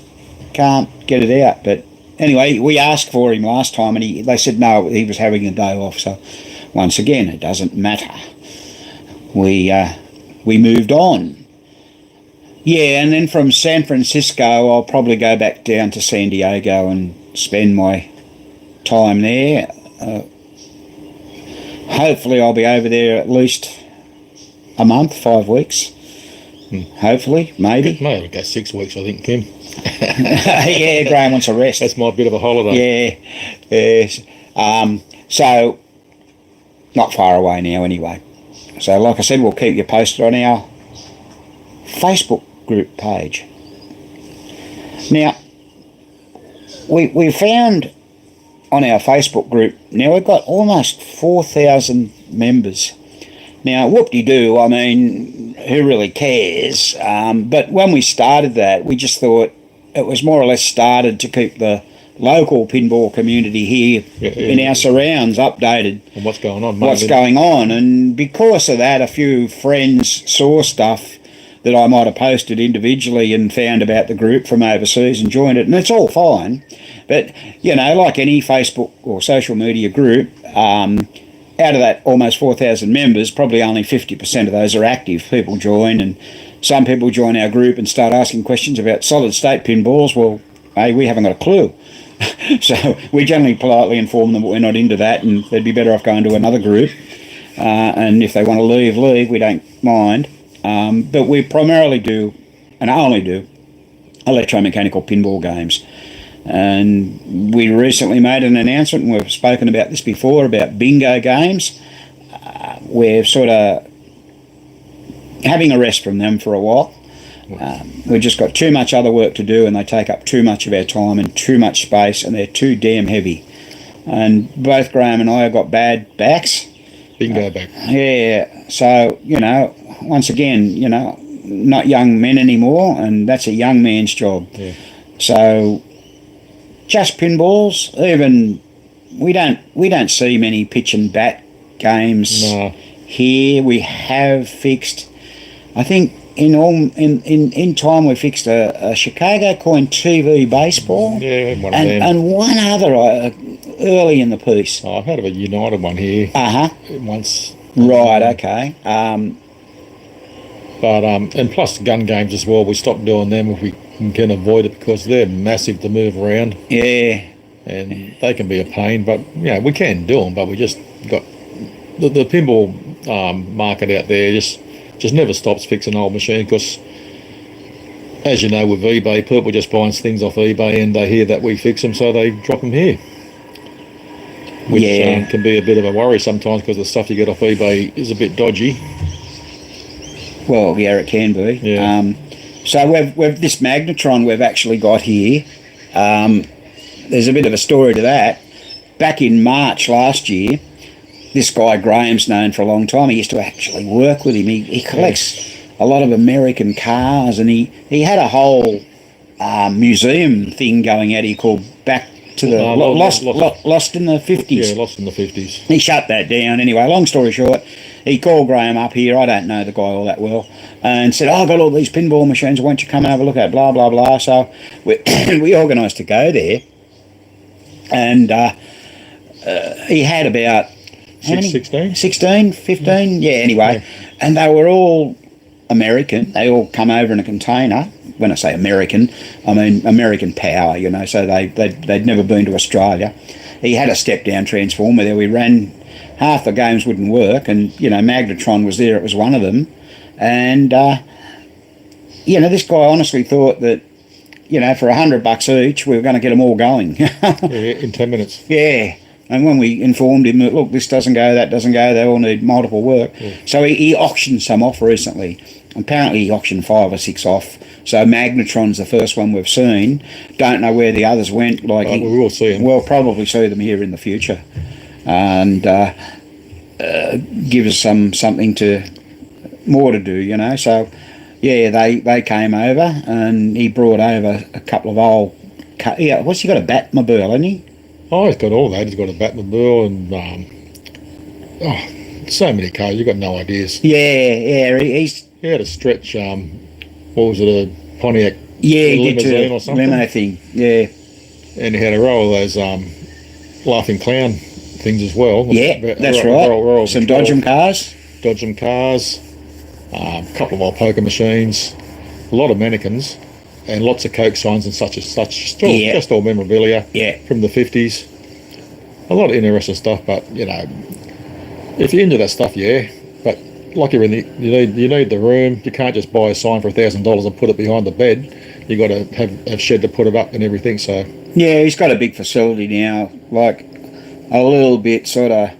can't get it out. But anyway, we asked for him last time, and they said no, he was having a day off. So once again, it doesn't matter. We moved on. Yeah, and then from San Francisco, I'll probably go back down to San Diego and spend my time there. Hopefully I'll be over there at least a month, 5 weeks. Hopefully, maybe. Maybe go 6 weeks, I think, Kim. Yeah, Graham wants a rest. That's my bit of a holiday. Yeah. So, not far away now anyway. So, like I said, we'll keep you posted on our Facebook group page. Now, we found on our Facebook group, now we've got almost 4,000 members. Now, whoop-de-doo, I mean, who really cares? But when we started that, we just thought it was more or less started to keep the local pinball community here in our surrounds updated. And what's going on. What's going on. And because of that, a few friends saw stuff that I might have posted individually and found about the group from overseas and joined it. And it's all fine. But, you know, like any Facebook or social media group, out of that almost 4,000 members, probably only 50% of those are active. People join, and some people join our group and start asking questions about solid state pinballs. Well, hey, we haven't got a clue. So we generally politely inform them that we're not into that, and they'd be better off going to another group. And if they want to leave, we don't mind. But we primarily do, and only do, electromechanical pinball games. And we recently made an announcement, and we've spoken about this before, about bingo games. We're sort of having a rest from them for a while. We've just got too much other work to do, and they take up too much of our time and too much space, and they're too damn heavy. And both Graham and I have got bad backs. Bingo back. Yeah, so, you know, once again, you know, not young men anymore, and that's a young man's job. Yeah. So just pinballs, even we don't see many pitch and bat games here. We have fixed, I think in time we fixed a Chicago coin TV baseball. Yeah, one of them. And one other early in the piece. Oh, I've heard of a United one here. Once. Right, okay. But and plus gun games as well, we stopped doing them if we can avoid it, because they're massive to move around. Yeah. And they can be a pain, but yeah, we can do them, but we just got the pinball market out there just never stops fixing old machines, because as you know, with eBay, people just buy things off eBay and they hear that we fix them, so they drop them here. Which can be a bit of a worry sometimes because the stuff you get off eBay is a bit dodgy. Well, yeah, it can be. Yeah. So we've this magnetron we've actually got here. There's a bit of a story to that. Back in March last year, this guy Graham's known for a long time. He used to actually work with him. He collects a lot of American cars, and he had a whole museum thing going out here called Back to the Lost in the 50s. Yeah, Lost in the 50s. He shut that down anyway. Long story short, he called Graham up here. I don't know the guy all that well, and said, "I've got all these pinball machines. Why don't you come and have a look at it?" Blah blah blah. So we organised to go there, and he had about 16, 15, yeah, anyway. And they were all American. They all come over in a container. When I say American, I mean American power, you know, so they'd never been to Australia. He had a step-down transformer there. We ran, half the games wouldn't work, and, you know, Magnetron was there, it was one of them. And, you know, this guy honestly thought that, you know, for $100 each, we were going to get them all going. Yeah, in 10 minutes. Yeah. And when we informed him that, look, this doesn't go, that doesn't go, they all need multiple work. Yeah. So he auctioned some off recently. Apparently he auctioned 5 or 6 off. So Magnetron's the first one we've seen. Don't know where the others went. Like we will see them. We'll probably see them here in the future. And give us something more to do, you know. So, yeah, they came over, and he brought over a couple of old... what's he got, a Batmobile, hasn't he? Oh, he's got all that. He's got a Batmobile and so many cars. You've got no ideas. Yeah. He had a stretch. What was it? A Pontiac? Yeah, he did limousine too. Or something. Limo thing. Yeah. And he had a row of those laughing clown things as well. Yeah, that's right. Some Dodgem cars. Dodgem cars. A couple of old poker machines. A lot of mannequins. And lots of Coke signs and such. Just all memorabilia from the 50s. A lot of interesting stuff, but, you know, if you're into that stuff, yeah. But like you need the room. You can't just buy a sign for $1,000 and put it behind the bed. You got to have a shed to put it up and everything. So yeah, he's got a big facility now, like a little bit sort of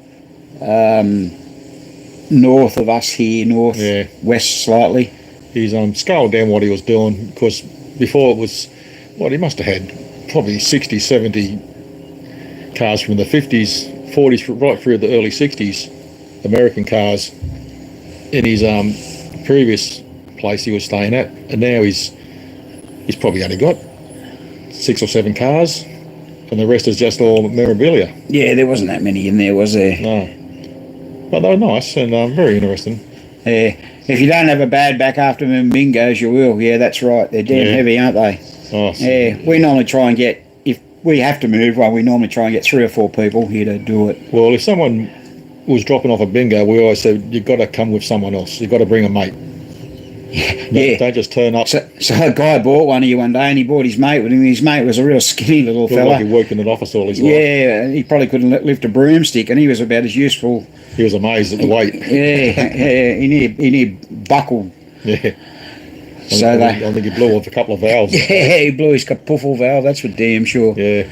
north of us here, west slightly. He's scaled down what he was doing, because before it was, he must have had probably 60, 70 cars from the 50s, 40s, right through the early 60s, American cars, in his previous place he was staying at, and now he's probably only got 6 or 7 cars, and the rest is just all memorabilia. Yeah, there wasn't that many in there, was there? No. But they were nice and very interesting. Yeah. If you don't have a bad back after them bingos, you will. Yeah, that's right. They're damn heavy, aren't they? Oh, yeah. We normally try and get, if we have to move, we normally try and get 3 or 4 people here to do it. Well, if someone was dropping off a bingo, we always said, you've got to come with someone else. You've got to bring a mate. Yeah. Don't just turn up. So a guy bought one of you one day, and he brought his mate with him. His mate was a real skinny little fella. Like he worked in an office all his life. Yeah, he probably couldn't lift a broomstick, and he was about as useful. He was amazed at the weight. Yeah, he near buckled. Yeah. I think he blew off a couple of valves. Yeah, he blew his kapuffle valve, that's for damn sure. Yeah.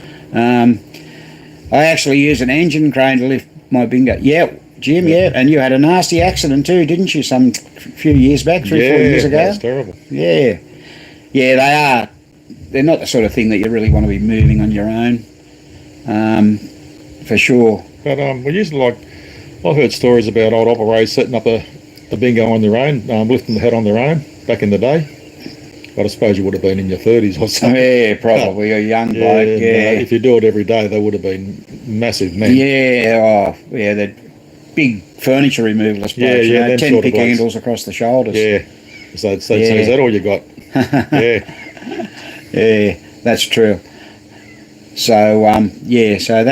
I actually used an engine crane to lift my bingo. Yeah, Jim, and you had a nasty accident too, didn't you, some few years back, 3 or 4 years ago? Yeah, that's terrible. Yeah. Yeah, they are. They're not the sort of thing that you really want to be moving on your own, for sure. But we used to I've heard stories about old operators setting up a bingo on their own, lifting the head on their own back in the day. But I suppose you would have been in your 30s or something. Yeah, probably a young bloke. Yeah. If you do it every day, they would have been massive men. Yeah, they're big furniture removalist blokes. Yeah, 10 pick handles across the shoulders. Yeah. So is that all you got? Yeah. Yeah, that's true. So so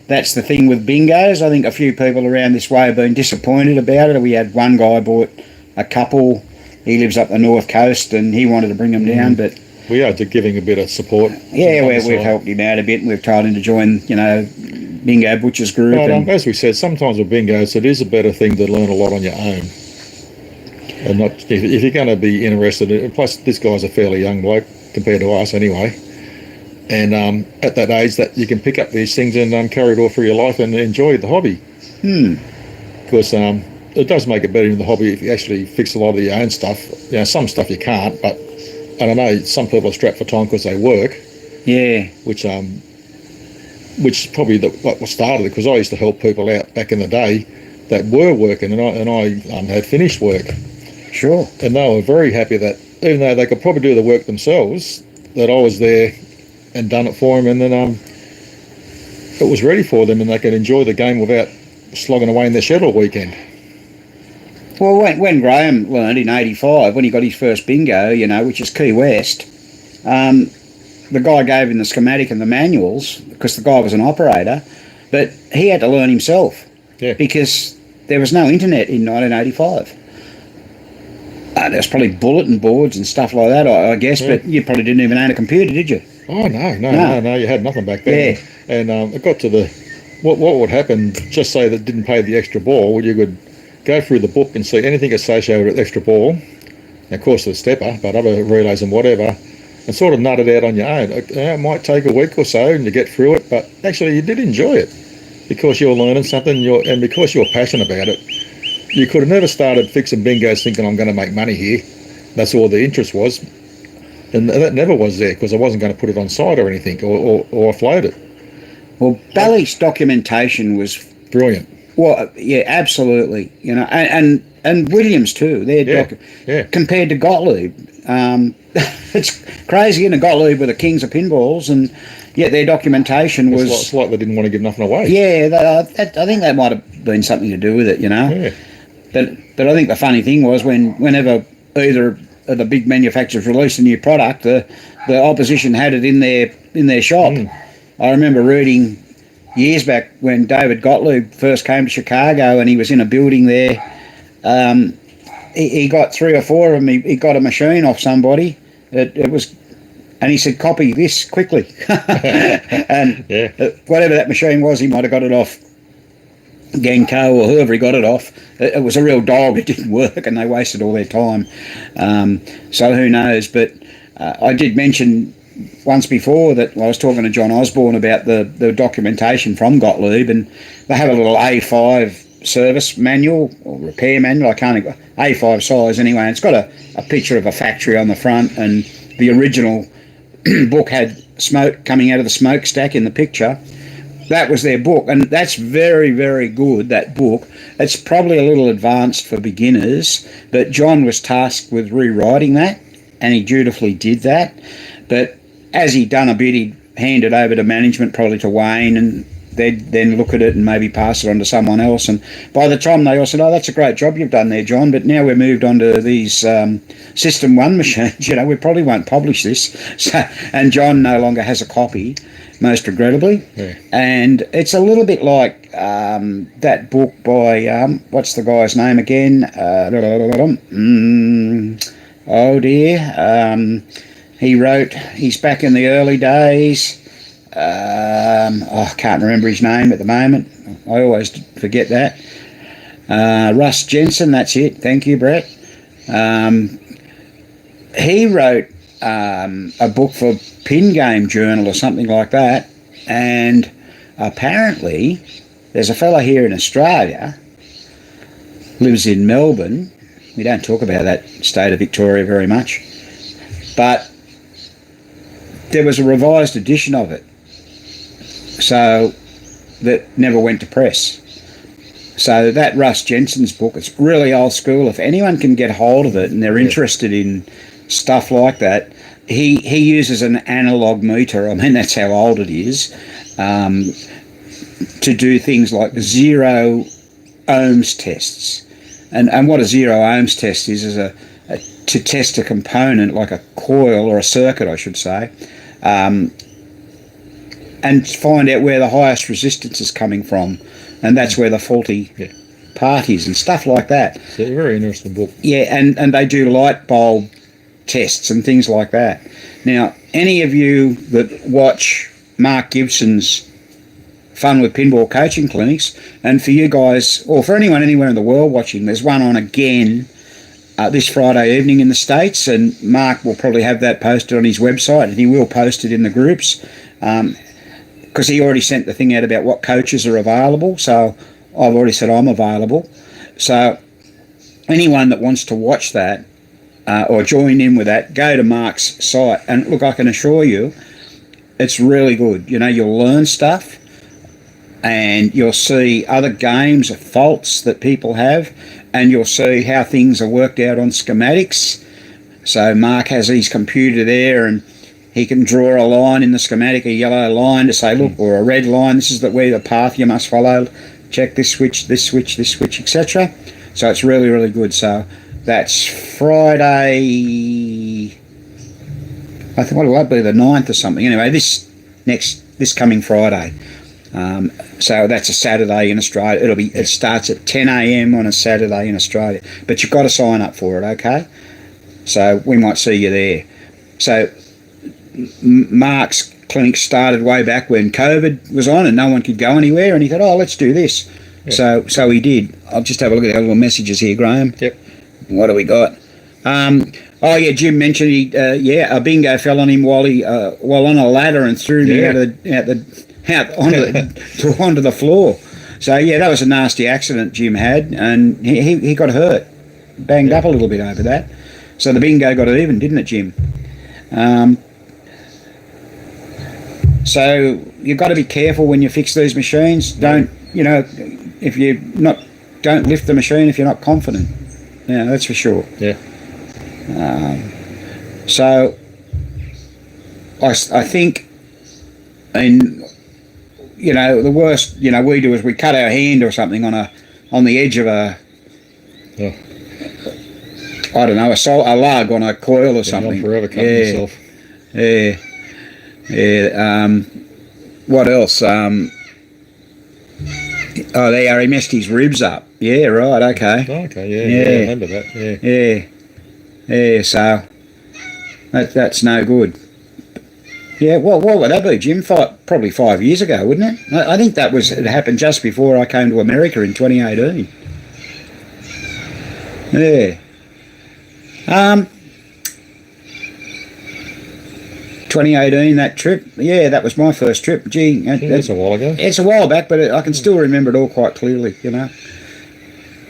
that's the thing with bingos. I think a few people around this way have been disappointed about it. We had one guy bought a couple. He lives up the north coast, and he wanted to bring them down, but we are giving a bit of support. Yeah, we've helped him out a bit, and we've told him to join, Bingo Butchers Group. But, as we said, sometimes with bingos, it is a better thing to learn a lot on your own. And not if you're going to be interested in, plus this guy's a fairly young bloke compared to us anyway, and at that age that you can pick up these things and carry it all through your life and enjoy the hobby. Because it does make it better in the hobby if you actually fix a lot of your own stuff. You know, some stuff you can't, but I don't know, some people are strapped for time because they work. Yeah. Which is probably what started it, because I used to help people out back in the day that were working, and I had finished work. Sure. And they were very happy that even though they could probably do the work themselves, that I was there and done it for them, and then it was ready for them and they could enjoy the game without slogging away in their shed all weekend. Well, when Graham learned in '85, when he got his first bingo, you know, which is Key West, the guy gave him the schematic and the manuals because the guy was an operator, but he had to learn himself because there was no internet in 1985. There was probably bulletin boards and stuff like that, I guess, but you probably didn't even own a computer, did you? Oh, no, you had nothing back then. Yeah. And it got to the, what would happen, just say that didn't pay the extra ball, you could go through the book and see anything associated with extra ball, and of course the stepper, but other relays and whatever, and sort of nut it out on your own. It might take a week or so and you get through it, but actually you did enjoy it because you're learning something, and because you're passionate about it. You could have never started fixing bingos thinking I'm going to make money here. That's all the interest was. And that never was there because I wasn't going to put it on site or anything or offload it. Well, Bally's documentation was brilliant. Well, yeah, absolutely. You know, and Williams too. Compared to Gottlieb, it's crazy. And Gottlieb were the kings of pinballs, and yet their documentation was. It's like they didn't want to give nothing away. Yeah, I think that might have been something to do with it. You know. Yeah. But I think the funny thing was whenever either of the big manufacturers released a new product, the opposition had it in their shop. I remember reading years back when David Gottlieb first came to Chicago and he was in a building there. He got 3 or 4 of them. He got a machine off somebody. It was, and he said, "Copy this quickly." And whatever that machine was, he might have got it off Genko or whoever he got it off. It was a real dog. It didn't work, and they wasted all their time. So who knows? But I did mention once before that I was talking to John Osborne about the documentation from Gottlieb, and they have a little A5 service manual or repair manual. I can't think, A5 size anyway. And it's got a picture of a factory on the front, and the original book had smoke coming out of the smokestack in the picture. That was their book, and that's very, very good, that book. It's probably a little advanced for beginners, but John was tasked with rewriting that, and he dutifully did that. But as he'd done a bit, he'd hand it over to management, probably to Wayne, and they'd then look at it and maybe pass it on to someone else. And by the time they all said, "Oh, that's a great job you've done there, John, but now we're moved on to these System 1 machines, you know, we probably won't publish this." So, and John no longer has a copy, most regrettably. Yeah. And it's a little bit like that book by, what's the guy's name again? Oh dear. He wrote, he's back in the early days. I can't remember his name at the moment. I always forget that. Russ Jensen, that's it. Thank you, Brett. He wrote a book for Pin Game Journal or something like that, and apparently there's a fella here in Australia, lives in Melbourne. We don't talk about that state of Victoria very much, but there was a revised edition of it, so that never went to press. So that Russ Jensen's book, it's really old school. If anyone can get hold of it and they're interested in stuff like that, he uses an analog meter. I mean, that's how old it is, to do things like 0 ohms tests. And what a 0 ohms test is to test a component like a coil or a circuit, I should say, and find out where the highest resistance is coming from, and that's where the faulty part is and stuff like that. It's a very interesting book. Yeah, and they do light bulb tests and things like that. Now, any of you that watch Mark Gibson's Fun with Pinball coaching clinics, and for you guys, or for anyone anywhere in the world watching, there's one on again this Friday evening in the States, and Mark will probably have that posted on his website, and he will post it in the groups, because he already sent the thing out about what coaches are available, so I've already said I'm available. So anyone that wants to watch that or join in with that, go to Mark's site, and look, I can assure you it's really good. You know, you'll learn stuff, and you'll see other games of faults that people have, and you'll see how things are worked out on schematics. So Mark has his computer there, and he can draw a line in the schematic, a yellow line to say, look, or a red line, this is the path you must follow. Check this switch, etc. So it's really, really good. So that's Friday, I think, what will that be, the 9th or something? Anyway, this coming Friday. So that's a Saturday in Australia. It starts at 10 a.m. on a Saturday in Australia. But you've got to sign up for it, okay? So we might see you there. So Mark's clinic started way back when COVID was on and no one could go anywhere, and he thought, oh, let's do this. Yeah. So he did. I'll just have a look at our little messages here, Graham. Yep. What do we got? Oh yeah, Jim mentioned a bingo fell on him while on a ladder and threw me out onto the floor. So yeah, that was a nasty accident Jim had, and he got hurt, banged up a little bit over that. So the bingo got it even, didn't it, Jim? So you've got to be careful when you fix these machines. Don't lift the machine if you're not confident. Yeah, that's for sure. Yeah. So I think, and the worst we do is we cut our hand or something on the edge of a I don't know, a lug on a coil or something. Forever cutting yourself. Yeah. What else? Oh, there, he messed his ribs up. Yeah, right. Okay. Oh, okay. Yeah. I remember that. Yeah. Yeah. So that's no good. Yeah. What would that be, Jim? Probably 5 years ago, wouldn't it? I think it happened just before I came to America in 2018. Yeah. 2018, that trip. Yeah, that was my first trip. Gee, that's a while ago. It's a while back, but I can still remember it all quite clearly,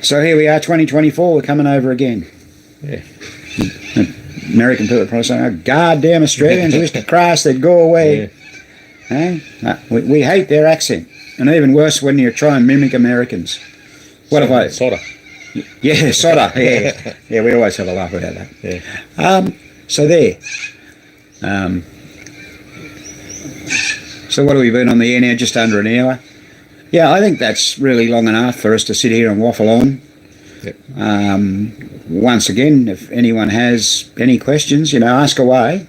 So here we are, 2024, we're coming over again. Yeah. American people probably saying, oh, goddamn Australians, wish to Christ they'd go away. Yeah. We hate their accent. And even worse when you try and mimic Americans. Sodder. Yeah, sodder, yeah. Yeah, we always have a laugh about that. Yeah. So there. So what have we been on the air now? Just under an hour. Yeah, I think that's really long enough for us to sit here and waffle on. Yep. Once again, if anyone has any questions, ask away.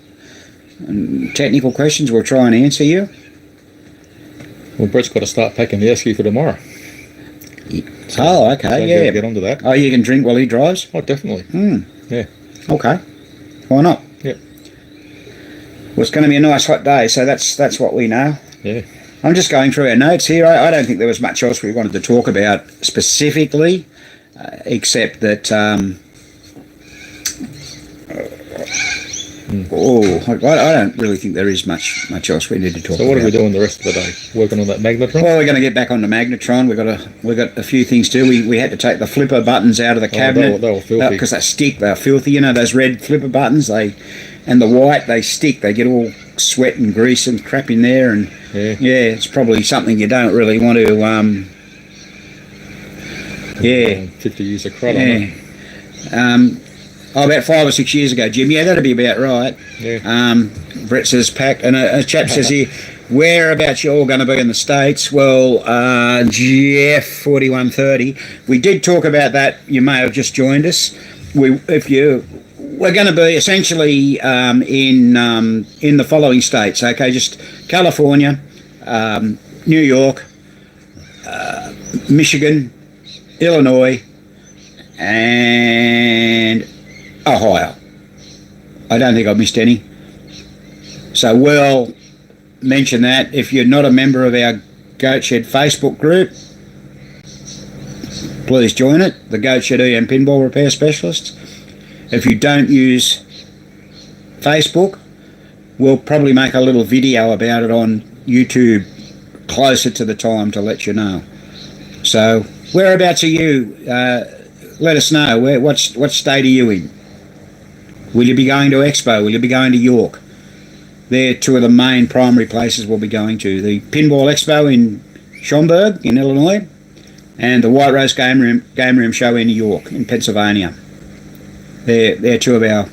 And technical questions, we'll try and answer you. Well, Brett's got to start packing the esky for tomorrow. So, okay, yeah. Get onto that. Oh, you can drink while he drives? Oh, definitely. Yeah. Okay. Why not? Yep. Well, it's going to be a nice hot day, so that's what we know. Yeah. I'm just going through our notes here. I don't think there was much else we wanted to talk about specifically, except that I don't really think there is much else we need to talk about. So what are we doing the rest of the day? Working on that magnetron? Well, we're going to get back on the magnetron. We've got a few things to do. We had to take the flipper buttons out of the cabinet. They were filthy. Because they stick. They're filthy. Those red flipper buttons, and the white, they stick. They get all sweat and grease and crap in there. And it's probably something you don't really want to... 50 years of crud on it. About 5 or 6 years ago, Jim. Yeah, that'd be about right. Yeah. Brett says pack, and a chap says here, whereabouts you all going to be in the States? Well, Jeff 4130. We did talk about that. You may have just joined us. We're going to be essentially in the following states. Okay, just California, New York, Michigan, Illinois, and Ohio. I don't think I've missed any. So we'll mention that. If you're not a member of our Goat Shed Facebook group, please join it. The Goat Shed EM Pinball Repair Specialists. If you don't use Facebook, we'll probably make a little video about it on YouTube closer to the time to let you know. So, whereabouts are you? Let us know. What state are you in? Will you be going to Expo? Will you be going to York? They're two of the main primary places we'll be going to. The Pinball Expo in Schaumburg in Illinois, and the White Rose Game Room Show in York in Pennsylvania. They're two of our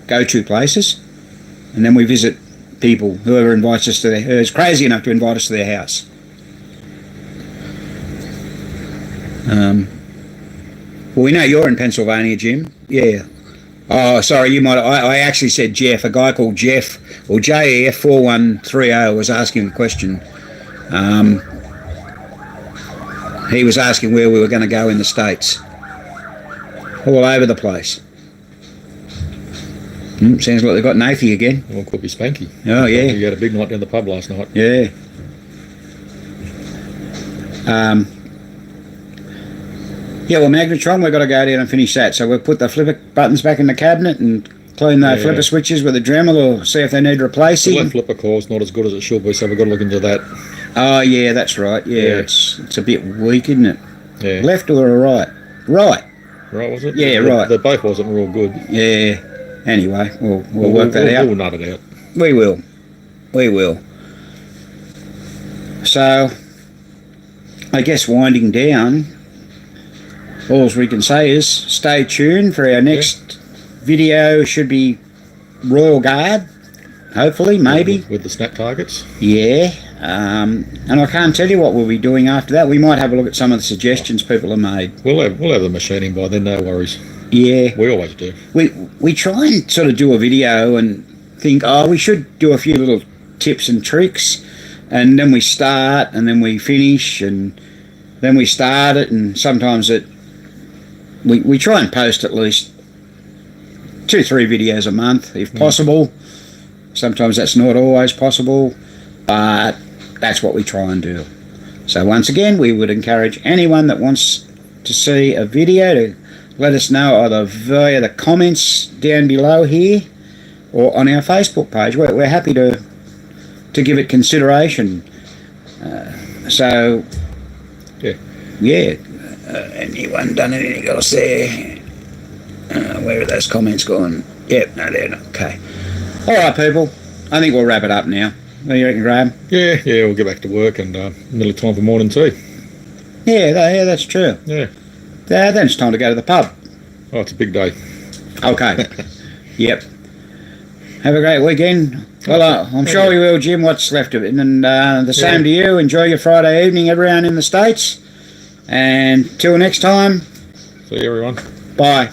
go-to places. And then we visit people, whoever invites us to who's crazy enough to invite us to their house. Well, we know you're in Pennsylvania, Jim. Yeah. Oh, sorry, you might. I actually said Jeff. A guy called Jeff, or JF4130 was asking a question. He was asking where we were going to go in the States. All over the place. Sounds like they've got Nathy again. Well, it could be Spanky. Oh, yeah. You had a big night down the pub last night. Yeah. Yeah, well, Magnetron, we've got to go down and finish that. So we'll put the flipper buttons back in the cabinet and clean the flipper switches with a Dremel, or see if they need replacing. The flipper core's not as good as it should be, so we've got to look into that. Oh, yeah, that's right. Yeah, it's a bit weak, isn't it? Yeah. Left or right? Right. Right, was it? Yeah, right. The both wasn't real good. Yeah. Anyway, we'll work that out. We'll nut it out. We will. We will. So, I guess winding down, all we can say is stay tuned for our next video. Should be Royal Guard, hopefully, maybe. With the snap targets? Yeah. And I can't tell you what we'll be doing after that. We might have a look at some of the suggestions people have made. We'll have the machining by then, no worries. Yeah. We always do. We try and sort of do a video and think, oh, we should do a few little tips and tricks, and then we start, and then we finish, and then we start it, and sometimes we try and post at least 2-3 videos a month if possible. Sometimes that's not always possible, but that's what we try and do. So once again, we would encourage anyone that wants to see a video to let us know either via the comments down below here or on our Facebook page. We're happy to give it consideration. So anyone done anything else there? Where are those comments gone? Yep, no, they're not. Okay. All right, people. I think we'll wrap it up now. What do you reckon, Graham? Yeah, we'll get back to work, and nearly time for morning tea. Yeah, that's true. Yeah. Then it's time to go to the pub. Oh, it's a big day. Okay. Yep. Have a great weekend. Well, I'm sure you will, Jim, what's left of it. And the same to you. Enjoy your Friday evening, everyone in the States. And till next time. See you, everyone. Bye.